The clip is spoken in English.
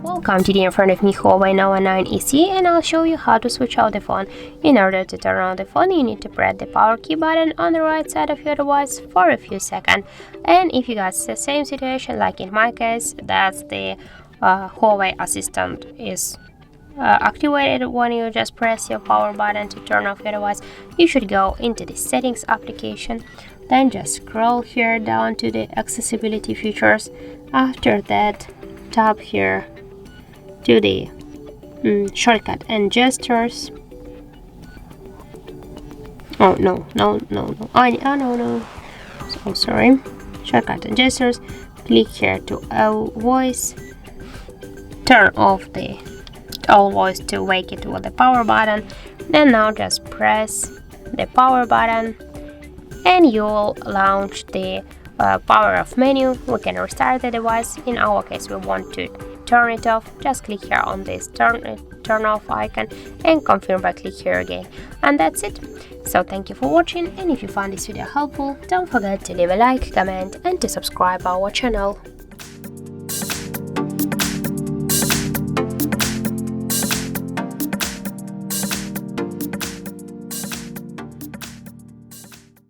Welcome, today in front of me HUAWEI Nova 9 EC, and I'll show you how to switch out the phone. In order to turn on the phone, you need to press the power key button on the right side of your device for a few seconds. And if you got the same situation like in my case, that's the HUAWEI Assistant is activated when you just press your power button to turn off your device, you should go into the settings application, then just scroll here down to the accessibility features. After that, tap here to the shortcut and gestures. Oh no. So sorry. Shortcut and gestures. Click here to voice. Turn off the all voice to wake it with the power button. Then now just press the power button and you will launch the power off menu. We can restart the device. In our case, we want to turn it off. Just click here on this turn off icon and confirm by click here again, and that's it. So thank you for watching, and if you found this video helpful, don't forget to leave a like, comment and to subscribe our channel.